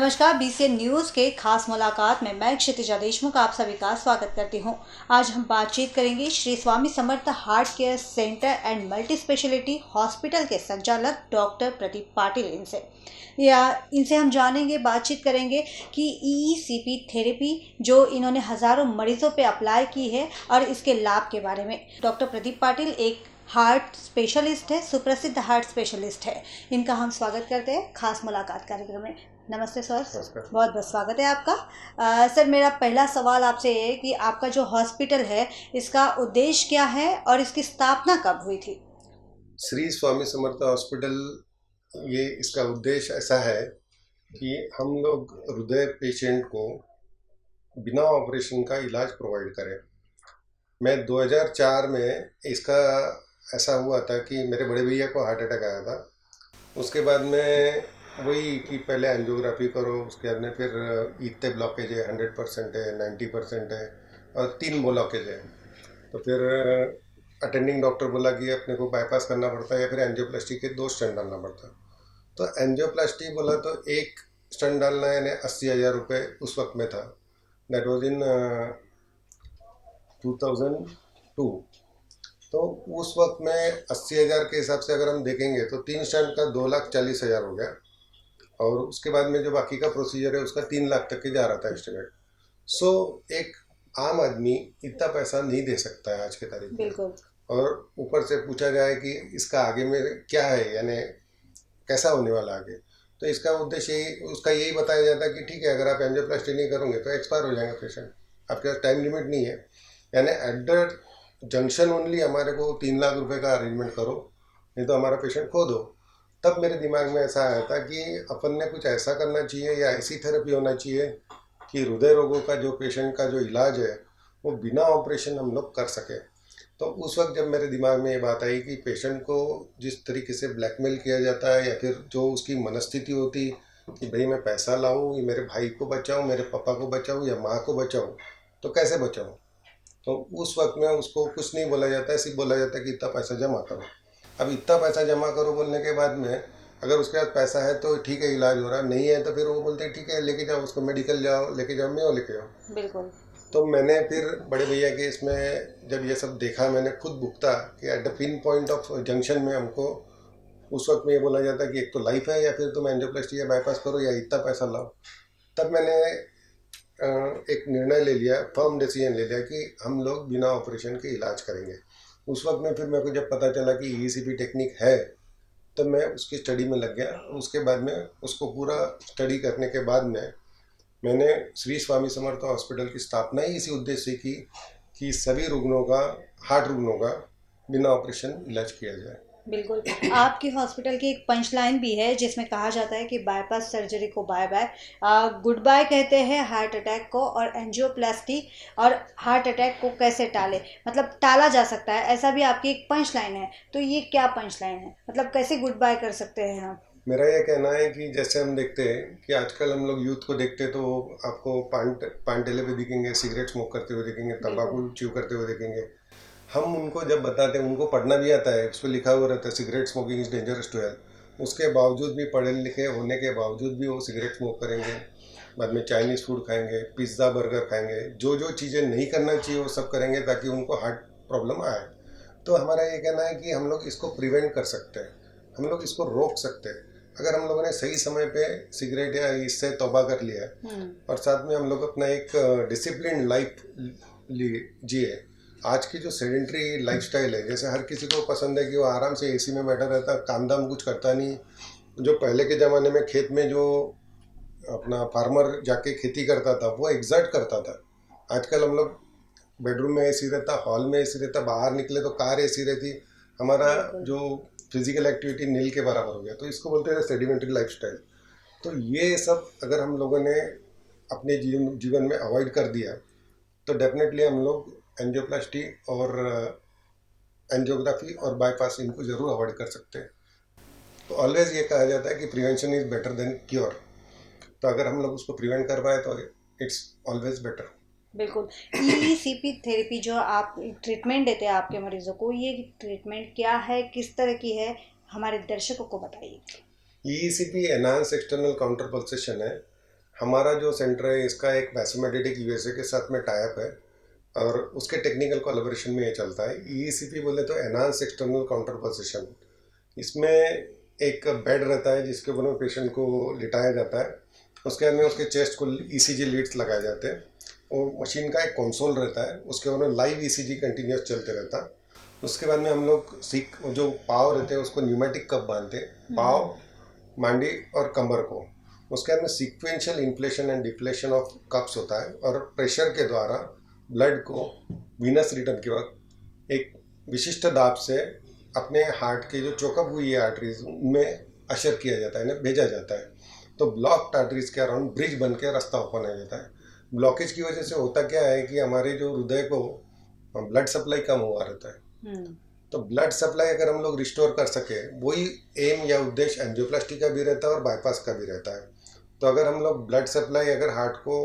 नमस्कार, BCN news के खास मुलाकात में मैं क्षितिजा देशमुख आप सभी का स्वागत करती हूं। आज हम बातचीत करेंगे Shri Swami Samarth Heart Care Centre and Multi Speciality Hospital के संचालक डॉक्टर प्रदीप पाटिल इनसे हम जानेंगे, बातचीत करेंगे कि ईईसीपी थेरेपी जो इन्होंने हज़ारों मरीजों पे अप्लाई की है और इसके लाभ के बारे में। डॉक्टर प्रदीप पाटिल एक हार्ट स्पेशलिस्ट है, सुप्रसिद्ध हार्ट स्पेशलिस्ट है। इनका हम स्वागत करते हैं खास मुलाकात कार्यक्रम में। नमस्ते सर, बहुत बहुत स्वागत है आपका। सर, मेरा पहला सवाल आपसे ये है कि आपका जो हॉस्पिटल है इसका उद्देश्य क्या है और इसकी स्थापना कब हुई थी? श्री स्वामी समर्थ हॉस्पिटल, ये इसका उद्देश्य ऐसा है कि हम लोग हृदय पेशेंट को बिना ऑपरेशन का इलाज प्रोवाइड करें। मैं 2004 में इसका ऐसा हुआ था कि मेरे बड़े भैया को हार्ट अटैक आया था। उसके बाद में वही कि पहले एंजियोग्राफी करो, उसके बाद में फिर इतने ब्लॉकेज है, 100% है, 90% है और 3 ब्लॉकेज है। तो फिर अटेंडिंग डॉक्टर बोला कि अपने को बाईपास करना पड़ता है या फिर एंजियोप्लास्टी के 2 स्टंट डालना पड़ता है। तो एंजियोप्लास्टी बोला तो एक स्टंट डालना यानी 80,000 रुपये उस वक्त में था। That was in 2002। तो उस वक्त में 80,000 के हिसाब से अगर हम देखेंगे तो 3 स्टंट का 2,40,000 हो गया और उसके बाद में जो बाकी का प्रोसीजर है उसका 3 लाख तक के जा रहा था एस्टिमेट। सो एक आम आदमी इतना पैसा नहीं दे सकता है आज के तारीख में। बिल्कुल। और ऊपर से पूछा जाए कि इसका आगे में क्या है, यानी कैसा होने वाला आगे, तो इसका उद्देश्य यही बताया जाता है कि ठीक है, अगर आप एंजियोप्लास्टी नहीं करोगे तो एक्सपायर हो जाएगा पेशेंट, आपके पास टाइम लिमिट नहीं है। यानी एट द जंक्शन ओनली हमारे को 3 लाख रुपए का अरेंजमेंट करो, नहीं तो हमारा पेशेंट खो दो। तब मेरे दिमाग में ऐसा आया था कि अपन ने कुछ ऐसा करना चाहिए या ऐसी थेरेपी होना चाहिए कि हृदय रोगों का जो पेशेंट का जो इलाज है वो बिना ऑपरेशन हम लोग कर सकें। तो उस वक्त जब मेरे दिमाग में ये बात आई कि पेशेंट को जिस तरीके से ब्लैकमेल किया जाता है या फिर जो उसकी मनस्थिति होती कि भाई मैं पैसा लाऊं, मेरे भाई को बचाऊं, मेरे पापा को बचाऊं या माँ को बचाऊं, तो कैसे बचाऊं। तो उस वक्त में उसको कुछ नहीं बोला जाता है, सिर्फ बोला जाता है कि इतना पैसा जमा करो। अब इतना पैसा जमा करो बोलने के बाद में अगर उसके पास पैसा है तो ठीक है, इलाज हो रहा है, नहीं है तो फिर वो बोलते हैं ठीक है लेके जाओ उसको, मेडिकल जाओ, लेके जाओ, मेयो लेके जाओ। बिल्कुल। तो मैंने फिर बड़े भैया के इसमें जब ये सब देखा, मैंने खुद भुगता कि at the pin point of junction में हमको उस वक्त में ये बोला जाता है कि एक तो लाइफ है या फिर तुम एंजियोप्लास्टी या बाईपास करो या इतना पैसा लाओ। तब मैंने एक निर्णय ले लिया, फर्म डिसीजन ले लिया कि हम लोग बिना ऑपरेशन के इलाज करेंगे। उस वक्त में फिर मेरे को जब पता चला कि ईईसीपी टेक्निक है तो मैं उसकी स्टडी में लग गया। उसके बाद में उसको पूरा स्टडी करने के बाद में मैंने श्री स्वामी समर्थ हॉस्पिटल की स्थापना ही इसी उद्देश्य से की कि सभी रुग्णों का, हार्ट रुग्णों का बिना ऑपरेशन इलाज किया जाए। बिल्कुल। आपके हॉस्पिटल की एक पंच लाइन भी है जिसमें कहा जाता है कि बाईपास सर्जरी को बाय बाय, गुड बाय कहते हैं हार्ट अटैक को, और एंजियोप्लास्टी और हार्ट अटैक को कैसे टाले, मतलब टाला जा सकता है, ऐसा भी आपकी एक पंच लाइन है। तो ये क्या पंच लाइन है, मतलब कैसे गुड बाय कर सकते हैं हम? मेरा यह कहना है कि जैसे हम देखते हैं कि आजकल हम लोग यूथ को देखते हैं तो आपको पान ठेले पे दिखेंगे, सिगरेट स्मोक करते हुए देखेंगे, तंबाकू च्यू करते हुए देखेंगे। हम उनको जब बताते हैं, उनको पढ़ना भी आता है, उस पर लिखा हुआ रहता है cigarette smoking is dangerous to health. उसके बावजूद भी, पढ़े लिखे होने के बावजूद भी वो सिगरेट स्मोक करेंगे, बाद में चाइनीज़ फूड खाएंगे, पिज़्ज़ा बर्गर खाएंगे, जो जो चीज़ें नहीं करना चाहिए वो सब करेंगे ताकि उनको हार्ट प्रॉब्लम आए। तो हमारा ये कहना है कि हम लोग इसको प्रिवेंट कर सकते हैं, हम लोग इसको रोक सकते हैं अगर हम लोगों ने सही समय पे सिगरेट या इससे तौबा कर लिया है और साथ में हम लोग अपना एक डिसिप्लिन लाइफ जिए। आज की जो सेडेंट्री लाइफस्टाइल है, जैसे हर किसी को पसंद है कि वो आराम से एसी में बैठा रहता, काम धाम कुछ करता नहीं। जो पहले के ज़माने में खेत में जो अपना फार्मर जाके खेती करता था वो एग्जर्ट करता था। आजकल हम लोग बेडरूम में एसी रहता, हॉल में एसी रहता, बाहर निकले तो कार एसी रहती, हमारा जो फिजिकल एक्टिविटी नील के बराबर हो गया। तो इसको बोलते हैं सेडिमेंट्री लाइफस्टाइल। तो ये सब अगर हम लोगों ने अपने जीवन में अवॉइड कर दिया तो डेफिनेटली हम लोग एंजियोप्लास्टी और एंजियोग्राफी और बाईपास इनको ज़रूर अवॉइड कर सकते हैं। तो ऑलवेज ये कहा जाता है कि prevention is better than cure. तो अगर हम लोग उसको प्रिवेंट कर पाए तो इट्स ऑलवेज बेटर। बिल्कुल। ईईसीपी थेरेपी जो आप ट्रीटमेंट देते हैं आपके मरीजों को, ये ट्रीटमेंट क्या है, किस तरह की है, हमारे दर्शकों को बताइए। EECP enhance external counter pulsation है। हमारा जो सेंटर है इसका एक मैथमेटिक यूएसए के साथ में टाई अप है और उसके टेक्निकल कोलैबोरेशन में ये चलता है। ईईसीपी बोले तो एनहांस एक्सटर्नल काउंटर पोजीशन। इसमें एक बेड रहता है जिसके ऊपर में पेशेंट को लिटाया जाता है, उसके अंदर उसके चेस्ट को ईसीजी लीड्स लगाए जाते हैं और मशीन का एक कंसोल रहता है, उसके ऊपर में लाइव ईसीजी कंटिन्यूस चलते रहता है। उसके बाद में हम लोग जो पाव रहते हैं उसको न्यूमेटिक कप बांधते हैं, पाव, मांडी और कमर को। उसके अंदर sequential inflation and deflation of cups होता है और प्रेशर के द्वारा ब्लड को वीनस रिटर्न के वक्त एक विशिष्ट दाब से अपने हार्ट के जो चोकअप हुई है आर्टरीज उनमें अशर किया जाता है, भेजा जाता है। तो ब्लॉक्ड आर्टरीज के अराउंड ब्रिज बन के रास्ता ओपन हो जाता है। ब्लॉकेज की वजह से होता क्या है कि हमारे जो हृदय को ब्लड सप्लाई कम हुआ रहता है। तो ब्लड सप्लाई अगर हम लोग रिस्टोर कर सके, वही एम या उद्देश्य एंजियोप्लास्टी का भी रहता है और बाईपास का भी रहता है। तो अगर हम लोग ब्लड सप्लाई अगर हार्ट को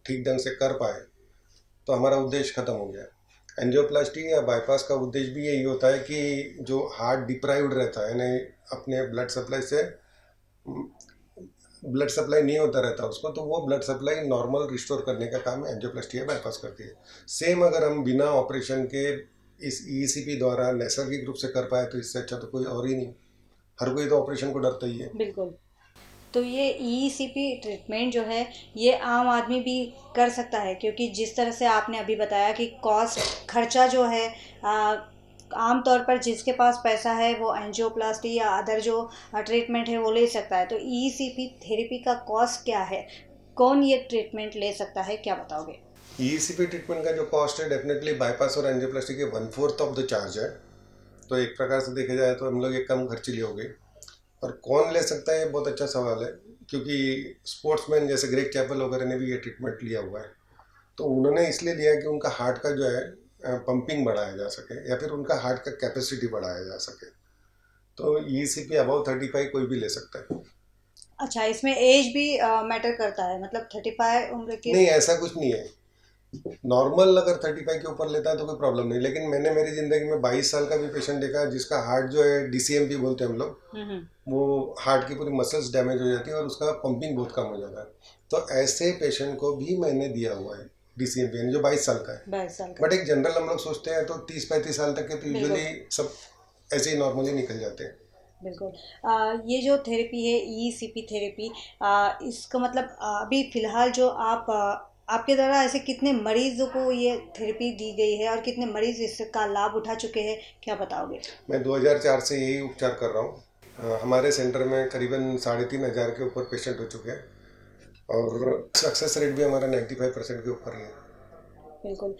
ठीक ढंग से कर पाए तो हमारा उद्देश्य खत्म हो गया। एंजियोप्लास्टी या बाईपास का उद्देश्य भी यही होता है कि जो हार्ट डिप्राइव्ड रहता है, यानी अपने ब्लड सप्लाई से ब्लड सप्लाई नहीं होता रहता उसको, तो वो ब्लड सप्लाई नॉर्मल रिस्टोर करने का काम एंजियोप्लास्टी या बाईपास करती है। सेम अगर हम बिना ऑपरेशन के इस ईसीपी द्वारा नैसर्गिक रूप से कर पाए तो इससे अच्छा तो कोई और ही नहीं। हर कोई तो ऑपरेशन को डरता ही है। बिल्कुल। तो ये ईसीपी ट्रीटमेंट जो है ये आम आदमी भी कर सकता है, क्योंकि जिस तरह से आपने अभी बताया कि कॉस्ट खर्चा जो है आम तौर पर जिसके पास पैसा है वो एंजियोप्लास्टी या अदर जो ट्रीटमेंट है वो ले सकता है। तो ईसीपी थेरेपी का कॉस्ट क्या है, कौन ये ट्रीटमेंट ले सकता है, क्या बताओगे? ईसीपी ट्रीटमेंट का जो कॉस्ट है डेफिनेटली बाईपास और एंजियोप्लास्टी के 1/4 ऑफ द चार्ज है। तो एक प्रकार से देखा जाए तो हम लोग एक कम खर्चीली हो गई। और कौन ले सकता है, ये बहुत अच्छा सवाल है, क्योंकि स्पोर्ट्समैन जैसे ग्रेग चैपल वगैरह ने भी ये ट्रीटमेंट लिया हुआ है। तो उन्होंने इसलिए लिया कि उनका हार्ट का जो है पंपिंग बढ़ाया जा सके या फिर उनका हार्ट का कैपेसिटी बढ़ाया जा सके। तो ईसीपी अबाउ 35 कोई भी ले सकता है। अच्छा, इसमें एज भी मैटर करता है, मतलब 35 उम्र के? नहीं, ऐसा कुछ नहीं है। नॉर्मल अगर 35 के ऊपर लेता है तो कोई प्रॉब्लम नहीं, लेकिन मैंने मेरी ज़िंदगी में 22 साल का भी पेशेंट देखा है जिसका हार्ट जो है डीसीएमपी बोलते हैं हम लोग, वो हार्ट की पूरी मसल्स डैमेज हो जाती है और उसका पंपिंग बहुत कम हो जाता है। तो ऐसे पेशेंट को भी मैंने दिया हुआ है डीसीएमपी, यानी जो 22 साल का है। 22 साल का। बट एक जनरल हम लोग सोचते हैं तो 30-35 साल तक के तो यूजुअली सब ऐसे ही नॉर्मली निकल जाते हैं। बिल्कुल। ये जो थेरेपी है ईसीपी थेरेपी, इसका मतलब अभी फ़िलहाल जो आपके द्वारा ऐसे कितने मरीज़ों को ये थेरेपी दी गई है और कितने मरीज़ इसका लाभ उठा चुके हैं, क्या बताओगे? मैं 2004 से यही उपचार कर रहा हूँ। हमारे सेंटर में करीबन 3500 के ऊपर पेशेंट हो चुके हैं और सक्सेस रेट भी हमारा 95% के ऊपर ही है। बिल्कुल।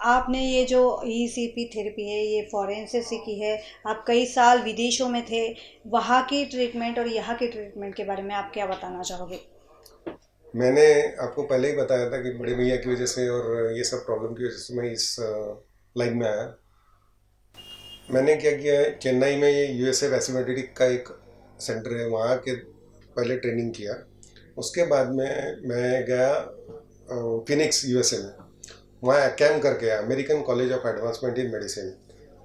आपने ये जो ईसीपी थेरेपी है ये फॉरेन से सीखी है, आप कई साल विदेशों में थे, वहाँ की ट्रीटमेंट और यहाँ के ट्रीटमेंट के बारे में आप क्या बताना चाहोगे? मैंने आपको पहले ही बताया था कि बड़े भैया की वजह से और ये सब प्रॉब्लम की वजह से मैं इस लाइन में आया। मैंने क्या किया है, चेन्नई में ये यूएसए वैसिमेटिक का एक सेंटर है, वहाँ के पहले ट्रेनिंग किया। उसके बाद में मैं गया फिनिक्स यूएसए में, वहाँ कैम करके आया, American college of advancement in medicine.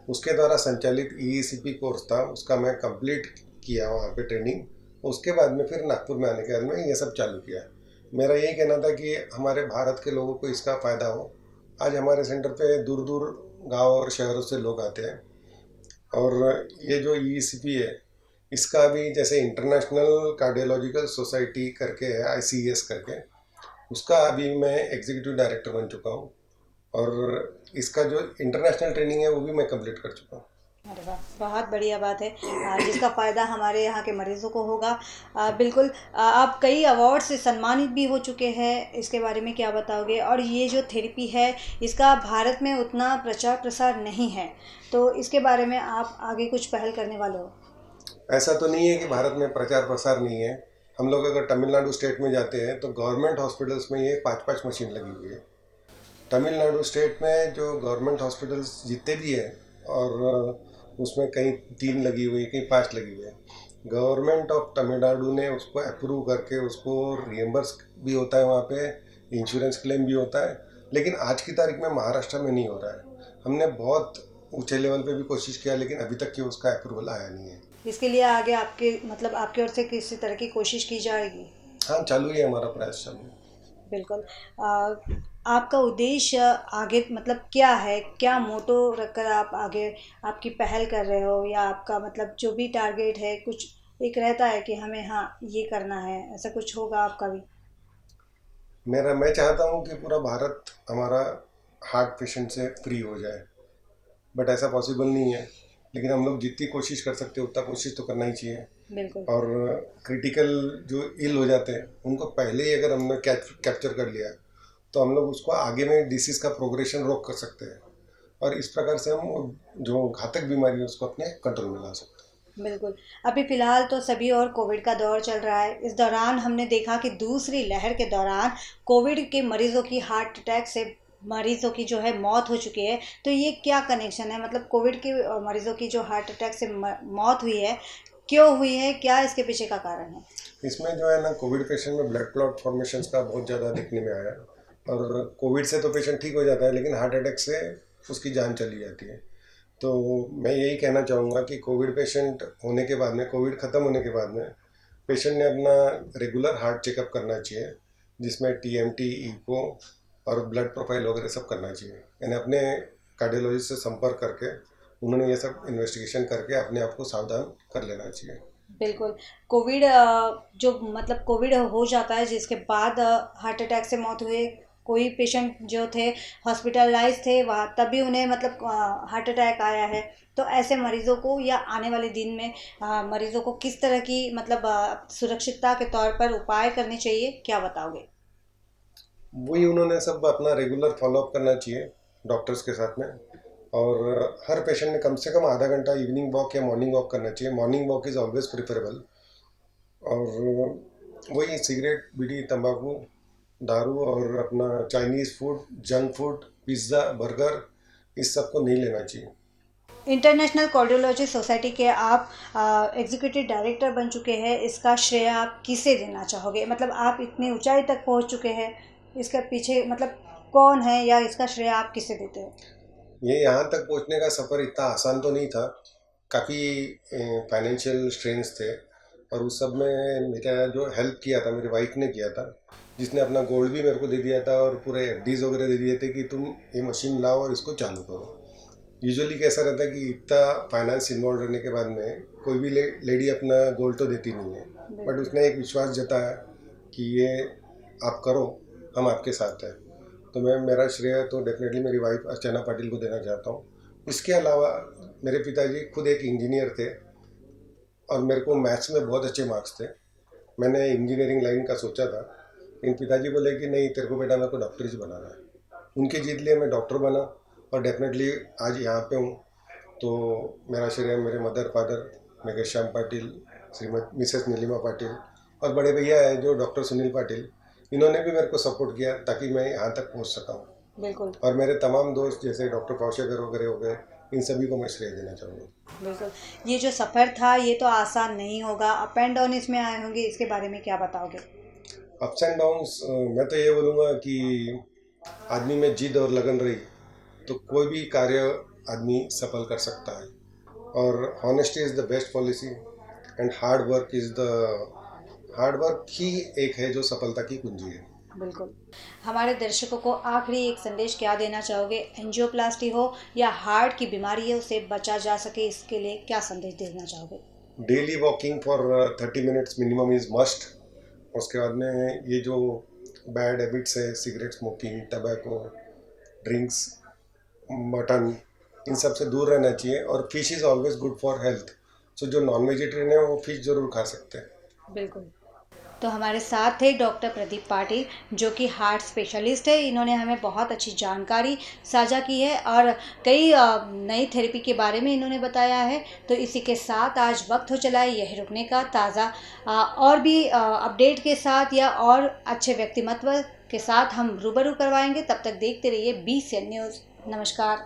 उसके द्वारा संचालित ईसीपी कोर्स था, उसका मैं कंप्लीट किया वहाँ पे ट्रेनिंग। उसके बाद में फिर नागपुर में आने के बाद में ये सब चालू किया। मेरा यही कहना था कि हमारे भारत के लोगों को इसका फ़ायदा हो। आज हमारे सेंटर पे दूर दूर गांव और शहरों से लोग आते हैं और ये जो ईसीपी है इसका भी जैसे इंटरनेशनल कार्डियोलॉजिकल सोसाइटी करके है, आईसीएस करके, उसका अभी मैं एग्जीक्यूटिव डायरेक्टर बन चुका हूँ और इसका जो इंटरनेशनल ट्रेनिंग है वो भी मैं कंप्लीट कर चुका हूँ। अरे वाह, बहुत बढ़िया बात है, जिसका फ़ायदा हमारे यहाँ के मरीज़ों को होगा। बिल्कुल। आप कई अवार्ड से सम्मानित भी हो चुके हैं, इसके बारे में क्या बताओगे? और ये जो थेरेपी है इसका भारत में उतना प्रचार प्रसार नहीं है, तो इसके बारे में आप आगे कुछ पहल करने वाले हो? ऐसा तो नहीं है कि भारत में प्रचार प्रसार नहीं है। हम लोग अगर तमिलनाडु स्टेट में जाते हैं तो गवर्नमेंट हॉस्पिटल्स में ये 5-5 मशीन लगी हुई है। तमिलनाडु स्टेट में जो गवर्नमेंट हॉस्पिटल्स जितने भी हैं और उसमें कहीं 3 लगी हुई है, कहीं 5 लगी हुई है। गवर्नमेंट ऑफ तमिलनाडु ने उसको अप्रूव करके उसको रिएम्बर्स भी होता है, वहाँ पे इंश्योरेंस क्लेम भी होता है, लेकिन आज की तारीख में महाराष्ट्र में नहीं हो रहा है। हमने बहुत ऊंचे लेवल पे भी कोशिश किया लेकिन अभी तक कि उसका अप्रूवल आया नहीं है। इसके लिए आगे आपके मतलब आपकी ओर से किसी तरह की कोशिश की जाएगी? हाँ, चालू ही है, हमारा प्रयास चालू है। बिल्कुल। आपका उद्देश्य आगे मतलब क्या है? क्या मोटो रखकर आप आगे आपकी पहल कर रहे हो, या आपका मतलब जो भी टारगेट है कुछ एक रहता है कि हमें हाँ ये करना है, ऐसा कुछ होगा आपका भी? मैं चाहता हूँ कि पूरा भारत हमारा हार्ट पेशेंट से फ्री हो जाए, बट ऐसा पॉसिबल नहीं है। लेकिन हम लोग जितनी कोशिश कर सकते हैं उतना कोशिश तो करना ही चाहिए। बिल्कुल। और क्रिटिकल जो इल हो जाते हैं उनको पहले ही अगर हमने कैप्चर कर लिया तो हम लोग उसको आगे में डिसीज़ का प्रोग्रेशन रोक कर सकते हैं, और इस प्रकार से हम जो घातक बीमारी है उसको अपने कंट्रोल में ला सकते हैं। बिल्कुल। अभी फ़िलहाल तो सभी और कोविड का दौर चल रहा है। इस दौरान हमने देखा कि दूसरी लहर के दौरान कोविड के मरीज़ों की हार्ट अटैक से मरीज़ों की जो है मौत हो चुकी है। तो ये क्या कनेक्शन है? मतलब कोविड के मरीज़ों की जो हार्ट अटैक से मौत हुई है, क्यों हुई है? क्या इसके पीछे का कारण है? इसमें जो है ना, कोविड पेशेंट में ब्लड क्लॉट फॉर्मेशन का बहुत ज़्यादा देखने में आया। और कोविड से तो पेशेंट ठीक हो जाता है, लेकिन हार्ट अटैक से उसकी जान चली जाती है। तो मैं यही कहना चाहूँगा कि कोविड पेशेंट होने के बाद में, कोविड ख़त्म होने के बाद में पेशेंट ने अपना रेगुलर हार्ट चेकअप करना चाहिए, जिसमें टीएमटी, इको और ब्लड प्रोफाइल वगैरह सब करना चाहिए। यानी अपने कार्डियोलॉजिस्ट से संपर्क करके उन्होंने ये सब इन्वेस्टिगेशन करके अपने आप को सावधान कर लेना चाहिए। बिल्कुल। कोविड जो मतलब कोविड हो जाता है जिसके बाद हार्ट अटैक से मौत हुई, कोई पेशेंट जो थे हॉस्पिटलाइज थे वहाँ तभी उन्हें मतलब हार्ट अटैक आया है। तो ऐसे मरीज़ों को या आने वाले दिन में मरीज़ों को किस तरह की मतलब सुरक्षितता के तौर पर उपाय करने चाहिए, क्या बताओगे? वही उन्होंने सब अपना रेगुलर फॉलोअप करना चाहिए डॉक्टर्स के साथ में। और हर पेशेंट ने कम से कम आधा घंटा इवनिंग वॉक या मॉर्निंग वॉक करना चाहिए। Morning walk is always preferable. और वही सिगरेट, बीड़ी, तंबाकू, दारू और अपना Chinese food, junk food, pizza, burger, इस सब को नहीं लेना चाहिए। इंटरनेशनल कार्डियोलॉजी सोसाइटी के आप एग्जीक्यूटिव डायरेक्टर बन चुके हैं, इसका श्रेय आप किसे देना चाहोगे? मतलब आप इतनी ऊंचाई तक पहुंच चुके हैं, इसके पीछे मतलब कौन है, या इसका श्रेय आप किसे देते हो? ये यहाँ तक पहुँचने का सफ़र इतना आसान तो नहीं था। काफ़ी फाइनेंशियल स्ट्रेंस थे, और उस सब में मेरा जो हेल्प किया था मेरी वाइफ ने किया था, जिसने अपना गोल्ड भी मेरे को दे दिया था और पूरे एफडीज वगैरह दे दिए थे कि तुम ये मशीन लाओ और इसको चालू करो। यूजुअली कैसा रहता है कि इतना फाइनेंस इन्वॉल्व रहने के बाद में कोई भी लेडी अपना गोल्ड तो देती नहीं है, बट उसने एक विश्वास जताया कि ये आप करो, हम आपके साथ हैं। तो मैं मेरा श्रेय तो डेफिनेटली मेरी वाइफ अर्चना पाटिल को देना चाहता हूँ। इसके अलावा मेरे पिताजी खुद एक इंजीनियर थे और मेरे को मैथ्स में बहुत अच्छे मार्क्स थे। मैंने इंजीनियरिंग लाइन का सोचा था, लेकिन पिताजी बोले कि नहीं, तेरे को बेटा मेरे को डॉक्टर ही बनाना है। उनकी जीत लिए मैं डॉक्टर बना, और डेफिनेटली आज यहाँ पे हूँ। तो मेरा श्रेय मेरे mother father Meghesh Shyam Patil, Shrimati Mrs Neelima Patil, और बड़े भैया है जो डॉक्टर सुनील पाटिल, इन्होंने भी मेरे को सपोर्ट किया ताकि मैं यहाँ तक पहुँच सका हूँ। बिल्कुल। और मेरे तमाम दोस्त जैसे डॉक्टर कौशेकर वगैरह हो गए, इन सभी को मैं श्रेय देना चाहूँगा। बिल्कुल। ये जो सफ़र था ये तो आसान नहीं होगा, अप एंड डाउन इसमें आए होंगे, इसके बारे में क्या बताओगे? अप्स एंड डाउन्स, मैं तो ये बोलूँगा कि आदमी में जिद और लगन रही तो कोई भी कार्य आदमी सफल कर सकता है। और honesty is the best policy, and hard work ही एक है जो सफलता की कुंजी है। बिल्कुल। हमारे दर्शकों को आखिरी एक संदेश क्या देना चाहोगे? एंजियोप्लास्टी हो या हार्ट की बीमारी है उसे बचा जा सके, इसके लिए क्या संदेश देना चाहोगे? Daily walking for 30 minutes minimum is must. उसके बाद में ये जो बैड हैबिट्स है, cigarette smoking, tobacco, drinks, mutton, इन सब से दूर रहना चाहिए। और fish is always good for health. So जो नॉन वेजिटेरियन है वो फिश ज़रूर खा सकते हैं। बिल्कुल। तो हमारे साथ थे डॉक्टर प्रदीप पाटिल, जो कि हार्ट स्पेशलिस्ट है। इन्होंने हमें बहुत अच्छी जानकारी साझा की है और कई नई थेरेपी के बारे में इन्होंने बताया है। तो इसी के साथ आज वक्त हो चला है यह रुकने का। ताज़ा और भी अपडेट के साथ या और अच्छे व्यक्तिमत्व के साथ हम रूबरू करवाएंगे। तब तक देखते रहिए BCN न्यूज़। नमस्कार।